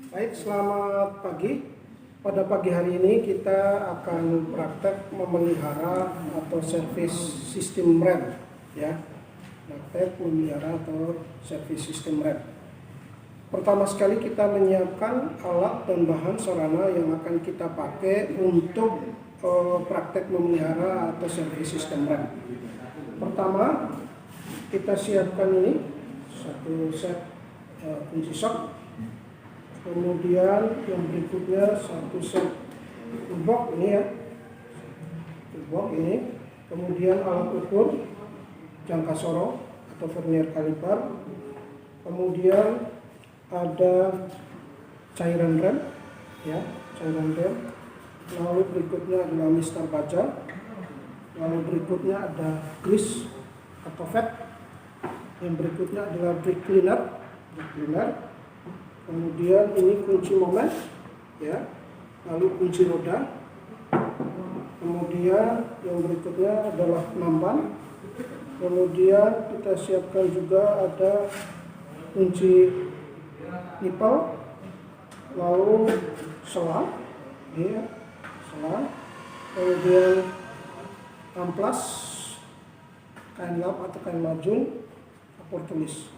Baik, selamat pagi. Pada pagi hari ini kita akan praktek memelihara atau servis sistem rem, ya. Praktek memelihara atau servis sistem rem. Pertama sekali kita menyiapkan alat dan bahan sarana yang akan kita pakai untuk praktek memelihara atau servis sistem rem. Pertama, kita siapkan ini satu set kunci shock. Kemudian yang berikutnya satu set box ini, ya, box ini. Kemudian alat ukur jangka sorong atau vernier caliper. Kemudian ada cairan rem, ya, cairan rem. Lalu berikutnya adalah mister baja. Lalu berikutnya ada grease atau fat. Yang berikutnya adalah brake cleaner. Kemudian ini kunci momen, ya, lalu kunci roda. Kemudian yang berikutnya adalah penamban. Kemudian kita siapkan juga ada kunci nipel, lalu selang, ya, selang. Kemudian amplas, kain lap atau kain majun, kapur tulis.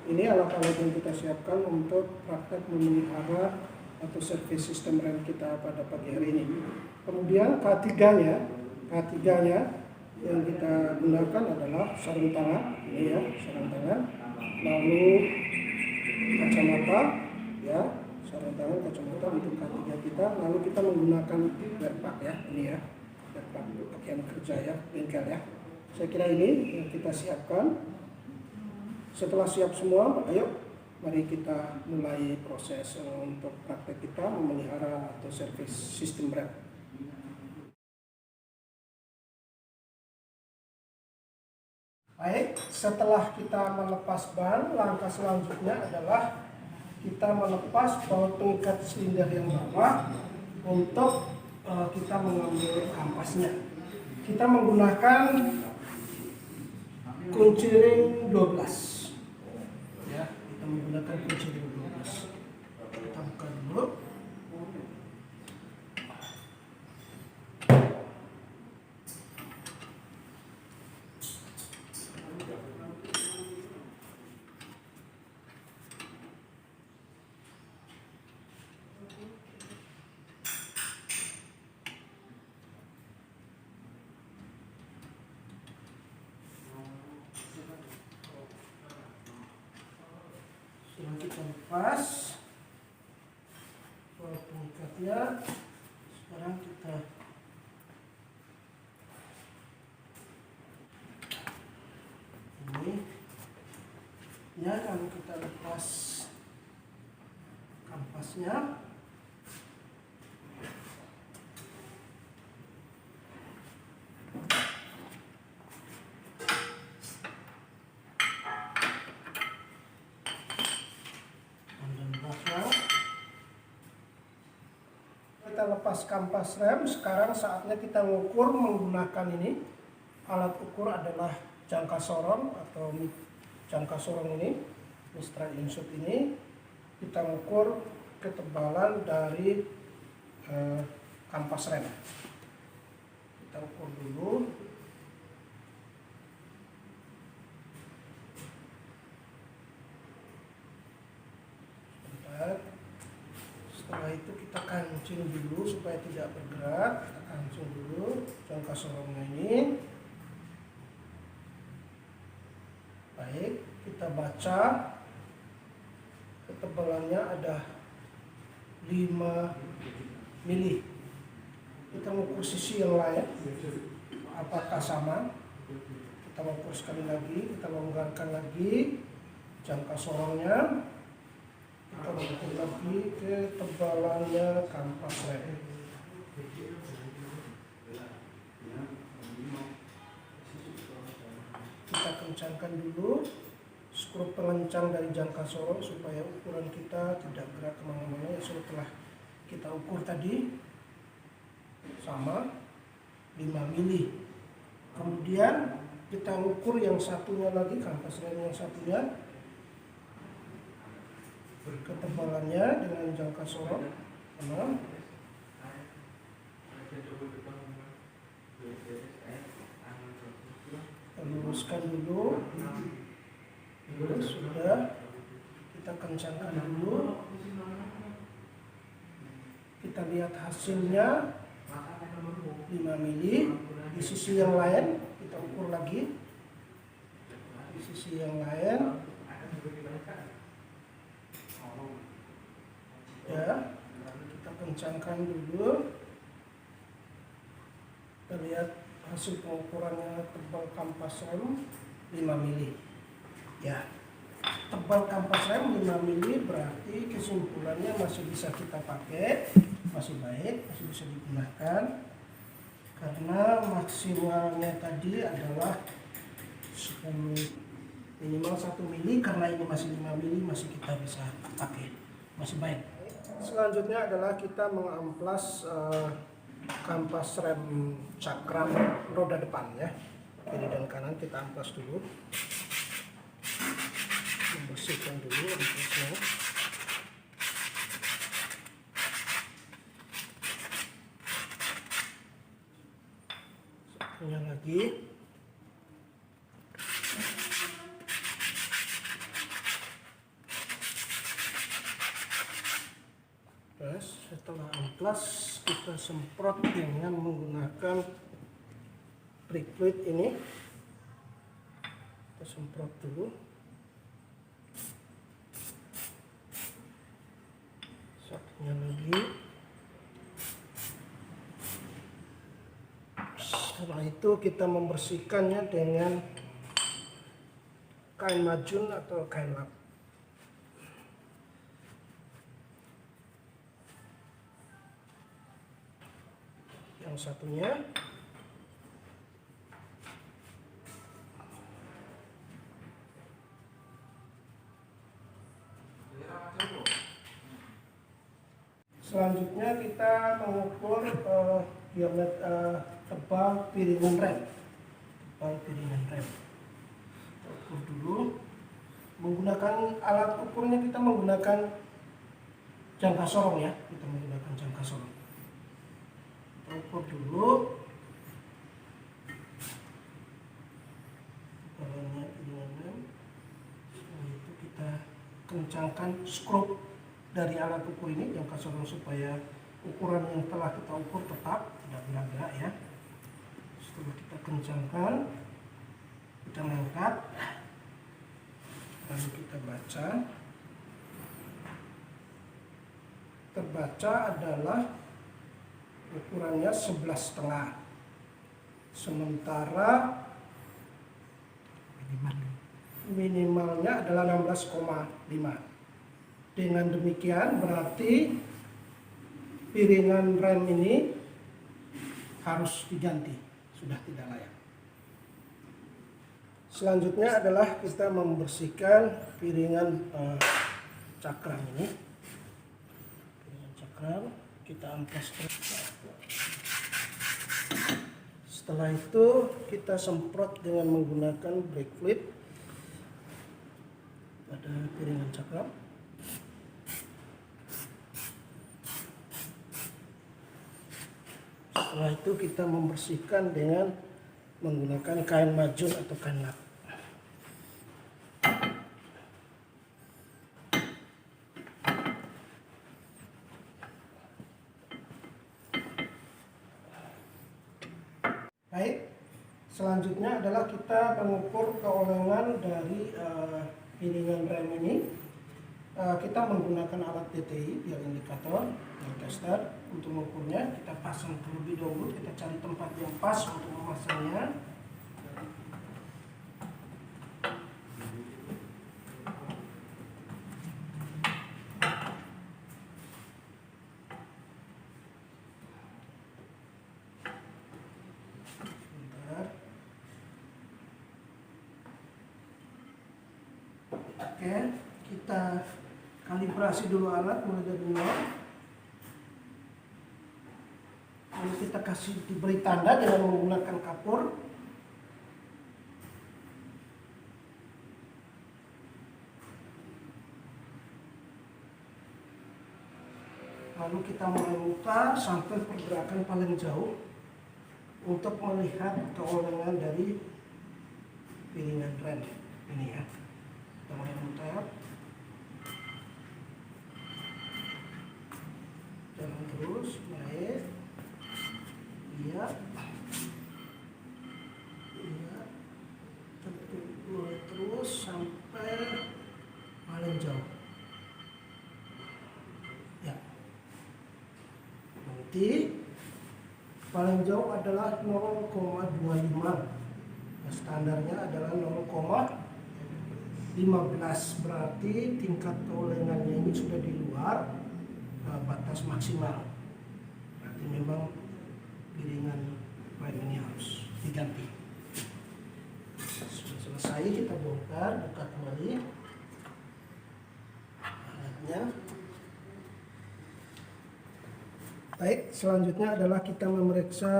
Ini alat-alat yang kita siapkan untuk praktek memelihara atau servis sistem rem kita pada pagi hari ini. Kemudian K3-nya yang kita gunakan adalah sarung tangan, ini, ya, sarung tangan. Lalu kacamata, ya, sarung tangan, kacamata untuk K3 kita. Lalu kita menggunakan werpak, ya, ini, ya, werpak pakaian kerja, ya, bengkel, ya. Saya kira ini yang kita siapkan. Setelah siap semua, ayo mari kita mulai proses untuk praktek kita memelihara atau servis sistem rem. Baik, setelah kita melepas ban, langkah selanjutnya adalah kita melepas baut pengikat silinder yang bawah untuk kita mengambil kampasnya. Kita menggunakan kunci ring 12. Kita menggunakan kunci ring 12. Kita buka dulu. Setelah kita lepas baut pengikatnya, sekarang kita ini, ya, lalu kita lepas kampasnya. Kita lepas kampas rem. Sekarang saatnya kita mengukur menggunakan ini. Alat ukur adalah jangka sorong atau jangka sorong ini, Mistral Insut ini. Kita mengukur ketebalan dari kampas rem. Kita ukur dulu. Setelah itu kita kancing dulu supaya tidak bergerak. Kita kancing dulu jangka sorongnya ini. Baik, kita baca ketebalannya ada 5 mili. Kita mengukur sisi yang lain, apakah sama. Kita mengukur sekali lagi, kita longgarkan lagi jangka sorongnya. Kita mengukur lagi ketebalannya kampas rem. Kita kencangkan dulu skrup pengencang dari jangka sorong supaya ukuran kita tidak gerak kemana-mana. Setelah kita ukur tadi sama 5 mili. Kemudian kita ukur yang satunya lagi, kampas rem yang satunya. ketebalannya dengan jangka sorot 6. Kita luruskan dulu. Sudah, kita kencangkan dulu. Kita lihat hasilnya 5 mili. Di sisi yang lain kita ukur lagi. Di sisi yang lain ya, kita kencangkan dulu. Kita lihat hasil pengukurannya tebal kampas rem 5 mili ya. Tebal kampas rem 5 mili berarti kesimpulannya masih bisa kita pakai, masih baik, masih bisa digunakan, karena maksimalnya tadi adalah 10, minimal 1 mili. Karena ini masih 5 mili, masih kita bisa pakai, masih baik. Selanjutnya adalah kita mengamplas kampas rem cakram roda depan ya, kiri dan kanan. Kita amplas dulu, membersihkan dulu amplasnya. Satunya lagi. Setelah amplas, kita semprot dengan menggunakan brake fluid ini. Kita semprot dulu. Satunya lagi. Setelah itu kita membersihkannya dengan kain majun atau kain lap. Yang satunya selanjutnya kita mengukur diameter tebal piringan rem. Ukur dulu. Menggunakan alat ukurnya kita menggunakan jangka sorong ya. Kita menggunakan jangka sorong. Ukur dulu tebalannya piringan rem. Setelah itu kita kencangkan skrup dari alat ukur ini jangka sorong supaya ukuran yang telah kita ukur tetap tidak bergerak ya. Setelah kita kencangkan, kita angkat, lalu kita baca. Terbaca adalah ukurannya 11,5, sementara minimalnya adalah 16,5. Dengan demikian berarti piringan rem ini harus diganti, sudah tidak layak. Selanjutnya adalah kita membersihkan piringan cakram ini. Piringan cakram kita amplas terus. Setelah itu kita semprot dengan menggunakan brake fluid pada piringan cakram. Setelah itu kita membersihkan dengan menggunakan kain majun atau kain lap. Baik, selanjutnya adalah kita mengukur keolengan dari piringan rem ini. Kita menggunakan alat DTI, dial indikator, dial tester. Untuk mengukurnya kita pasang terlebih dahulu, kita cari tempat yang pas untuk memasangnya. Oke, kita kalibrasi dulu alat mulai dari nol. Lalu kita diberi tanda dengan menggunakan kapur. Lalu kita mulai mutar sampai pergerakan paling jauh untuk melihat keolengan dari piringan rem ini ya. Kita mulai mutar, jalan terus, naik, iya, mulai terus sampai paling jauh. Ya, nanti paling jauh adalah 0,25. Standarnya adalah 0,15, berarti tingkat keolengannya ini sudah di luar batas maksimal. Berarti memang piringan rem ini harus diganti. Sudah selesai, kita bongkar, buka kembali alatnya. Baik, selanjutnya adalah kita memeriksa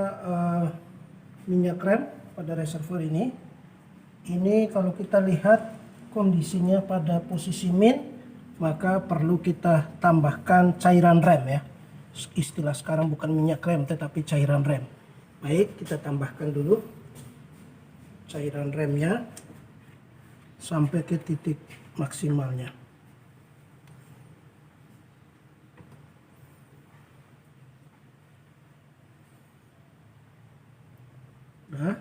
minyak rem pada reservoir ini. Ini kalau kita lihat kondisinya pada posisi min, maka perlu kita tambahkan cairan rem ya. Istilah sekarang bukan minyak rem tetapi cairan rem. Baik, kita tambahkan dulu cairan remnya sampai ke titik maksimalnya. Nah,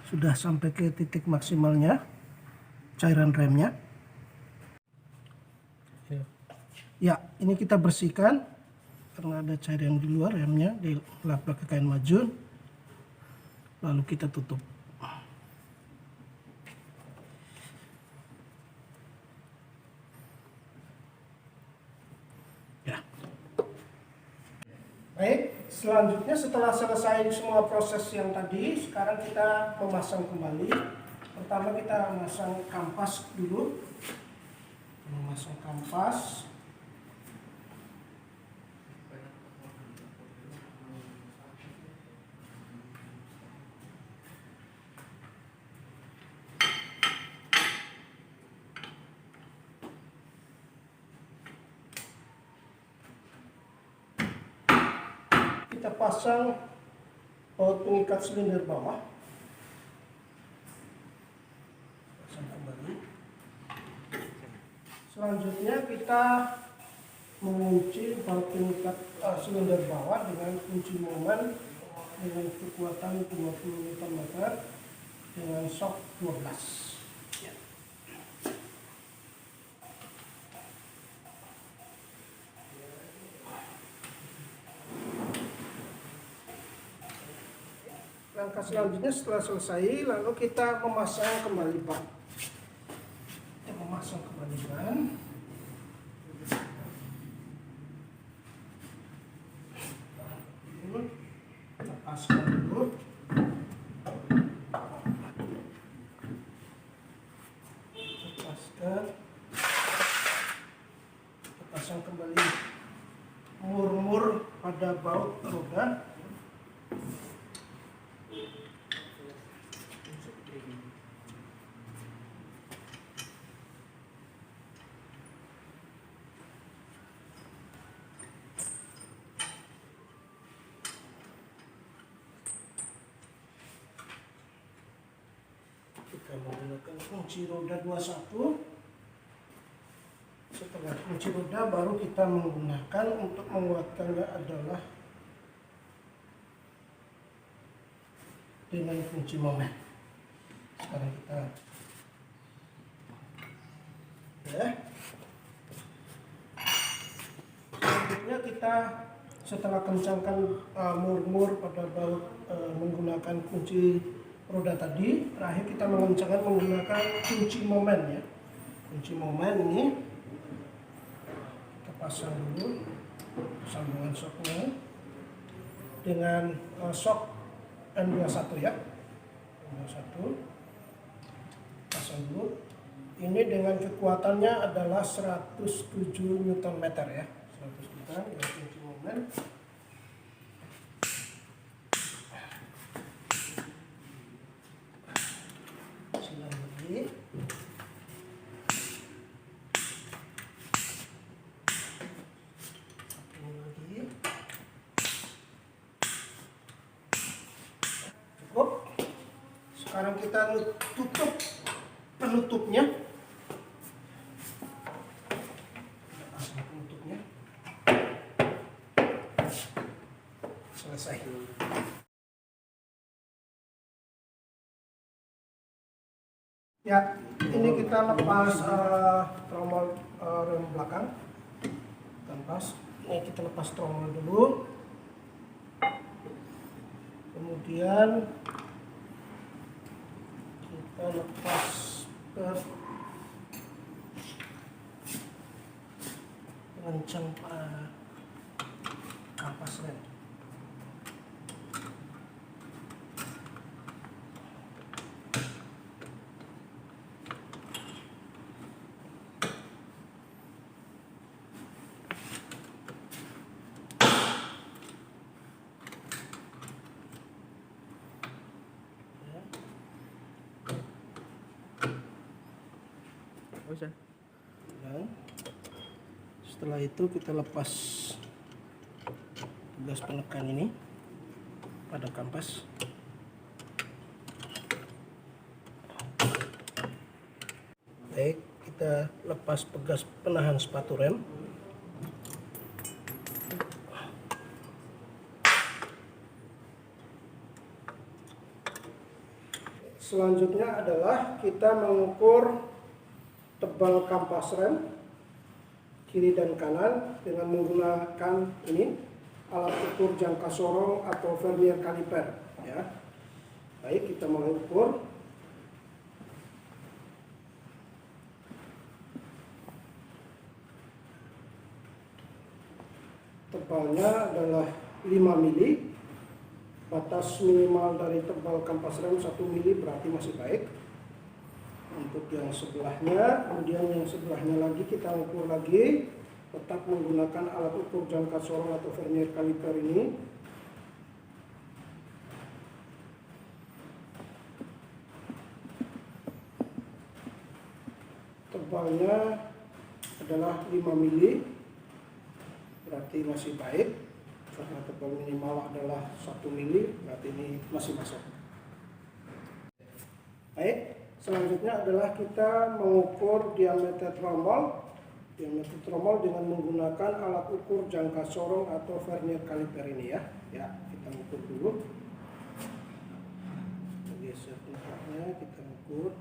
sudah sampai ke titik maksimalnya cairan remnya. Ya, ini kita bersihkan karena ada cairan di luar remnya, dilap pakai kain majun. Lalu kita tutup. Ya. Baik, selanjutnya setelah selesai semua proses yang tadi, sekarang kita memasang kembali. Pertama kita memasang kampas dulu. Memasang kampas. Kita pasang baut pengikat silinder bawah. Pasang kembali. Selanjutnya kita mengunci baut pengikat silinder bawah dengan kunci momen dengan kekuatan 20 Nm dengan shock 12. Langkah selanjutnya setelah selesai, lalu kita memasang kembali ban. Kita memasang kembali ban. Lepaskan dulu. Lepaskan. Kita pasang kembali mur-mur pada baut roda. Kita menggunakan kunci roda 21. Setelah kunci roda baru kita menggunakan untuk menguatkannya adalah dengan kunci momen. Sekarang kita ya. Selanjutnya kita setelah kencangkan mur-mur pada baut menggunakan kunci roda tadi, terakhir kita mengencangkan menggunakan kunci momen ya. Kunci momen ini kita pasang dulu sambungan shocknya dengan shock N21 ya. N21 pasang dulu. Ini dengan kekuatannya adalah 107 Nm ya. 100 Nm dengan kunci momen. Sekarang kita tutup penutupnya. Pasang penutupnya. Selesai. Ya, ini kita lepas tromol rem belakang. Lepas. Ini kita lepas tromol dulu. Kemudian kita lepas ke pengencang kampas rem. Dan setelah itu kita lepas gas penekan ini pada kampas. Baik, kita lepas pegas penahan sepatu rem. Selanjutnya adalah kita mengukur tebal kampas rem kiri dan kanan dengan menggunakan ini alat ukur jangka sorong atau vernier kaliper ya. Baik, kita mulai ukur. Tebalnya adalah 5 mili. Batas minimal dari tebal kampas rem 1 mili berarti masih baik. Untuk yang sebelahnya, kemudian yang sebelahnya lagi kita ukur lagi, tetap menggunakan alat ukur jangka sorong atau vernier kaliper ini. Tebalnya adalah 5 mili, berarti masih baik. Karena tebal minimal adalah 1 mili, berarti ini masih masuk. Baik. Selanjutnya adalah kita mengukur diameter tromol. Diameter tromol dengan menggunakan alat ukur jangka sorong atau vernier kaliper ini ya. Ya, kita ukur dulu. Geser tempatnya, kita ukur.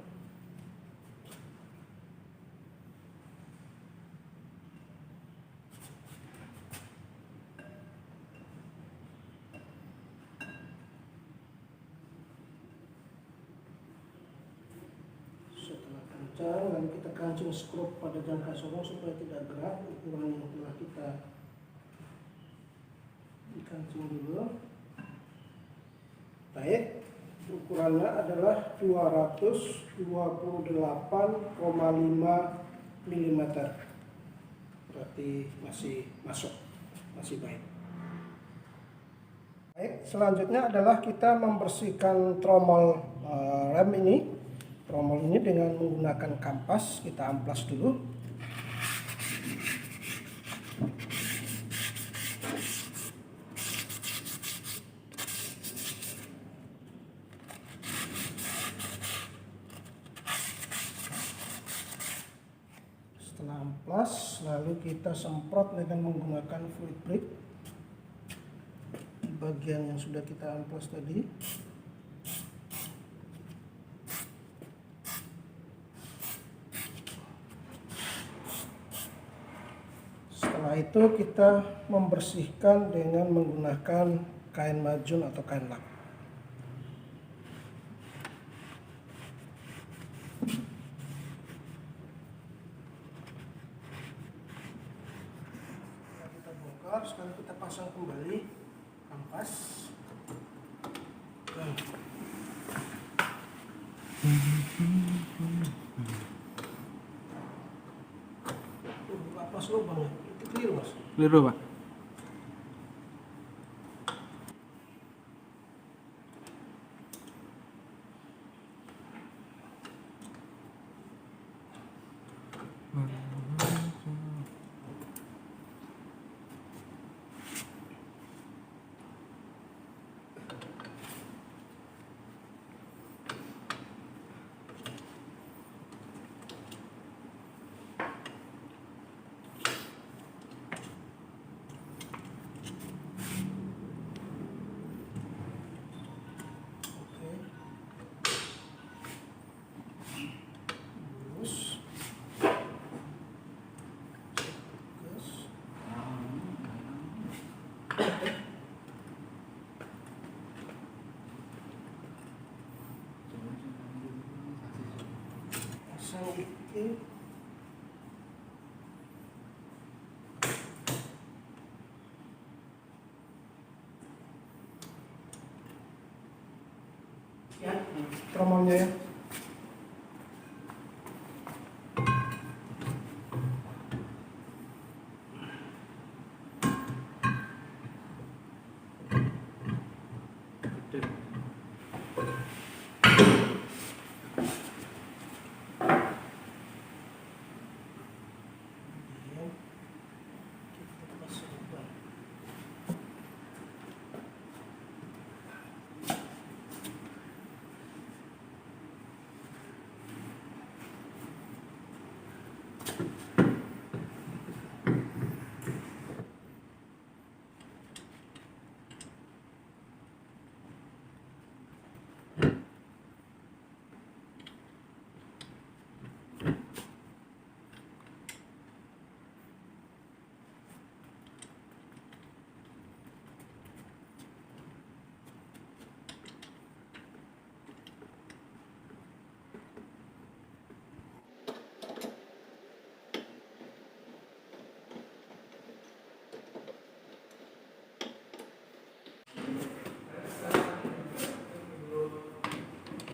Lalu kita kancing skrup pada jangka sorong supaya tidak gerak. Ukuran yang telah kita dikancing dulu. Baik, ukurannya adalah 228,5 mm. Berarti masih masuk, masih baik. Baik, selanjutnya adalah kita membersihkan tromol rem ini. Tromol ini dengan menggunakan kampas, kita amplas dulu. Setelah amplas, lalu kita semprot dengan menggunakan fluid brake di bagian yang sudah kita amplas tadi. Setelah itu kita membersihkan dengan menggunakan kain majun atau kain lap. Kita bongkar, sekarang kita pasang kembali kampas. Pas lubangnya, itu keliru mas. Keliru pak. Pasang dikit. Ya, tromolnya ya.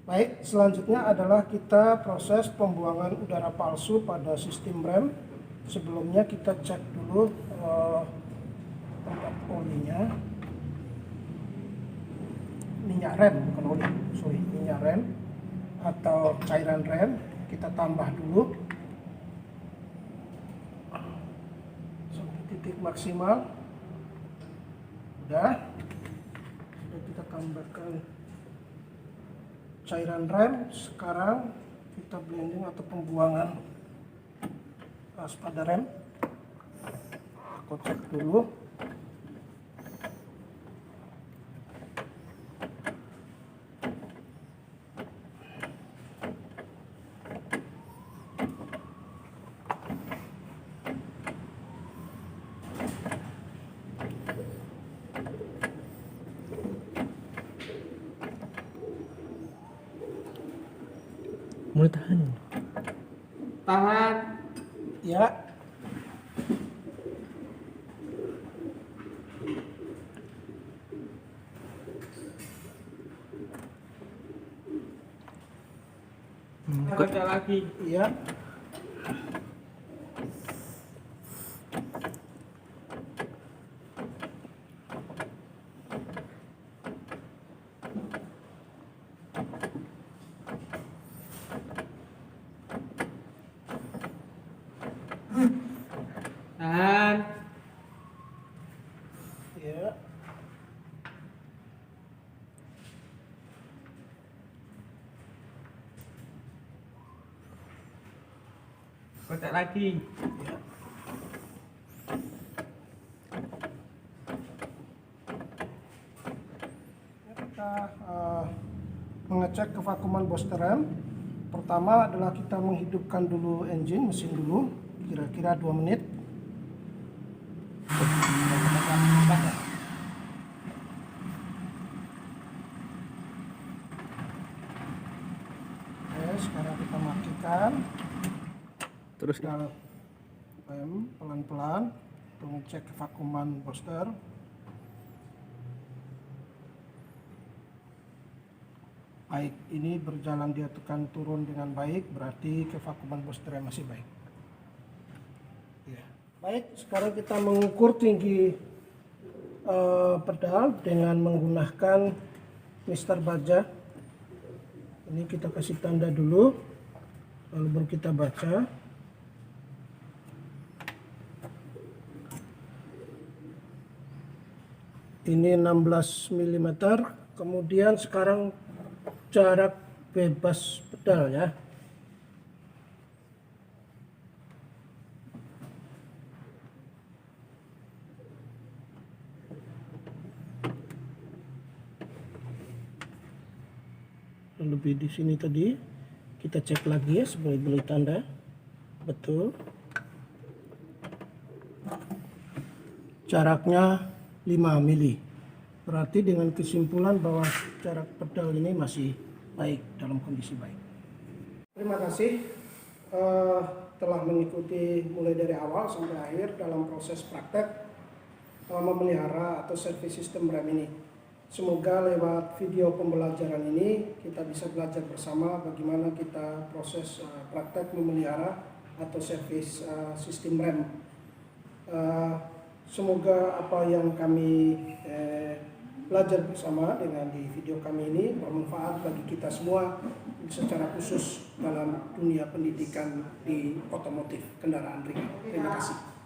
Baik, selanjutnya adalah kita proses pembuangan udara palsu pada sistem rem. Sebelumnya kita cek dulu tempat olinya. Minyak rem, bukan oli, sorry, minyak rem atau cairan rem. Kita tambah dulu sampai titik maksimal. Sudah kita tambahkan cairan rem. Sekarang kita blending atau pembuangan pada rem. Aku cek dulu. Mulai tahan. Tahan. Ya. Kerja lagi. Iya. Tahan. Ya. Kerja lagi. Ya. Kita mengecek kevakuman booster rem. Pertama adalah kita menghidupkan dulu engine, mesin dulu, kira-kira 2 menit. Oke, sekarang kita matikan. Terus Kita rem pelan-pelan untuk mengecek kevakuman booster. Baik, ini berjalan dia tekan turun dengan baik, berarti kevakuman booster masih baik. Ya. Baik, sekarang kita mengukur tinggi pedal dengan menggunakan Mister Baja. Ini kita kasih tanda dulu, lalu baru kita baca. Ini 16 mm. Kemudian sekarang jarak bebas pedal ya. Lebih di sini tadi kita cek lagi ya sebagai tanda betul. Jaraknya mili. Berarti dengan kesimpulan bahwa jarak pedal ini masih baik, dalam kondisi baik. Terima kasih telah mengikuti mulai dari awal sampai akhir dalam proses praktek memelihara atau servis sistem rem ini. Semoga lewat video pembelajaran ini kita bisa belajar bersama bagaimana kita proses praktek memelihara atau servis sistem rem. Semoga apa yang kami belajar bersama dengan di video kami ini bermanfaat bagi kita semua, secara khusus dalam dunia pendidikan di otomotif kendaraan ringan. Terima kasih.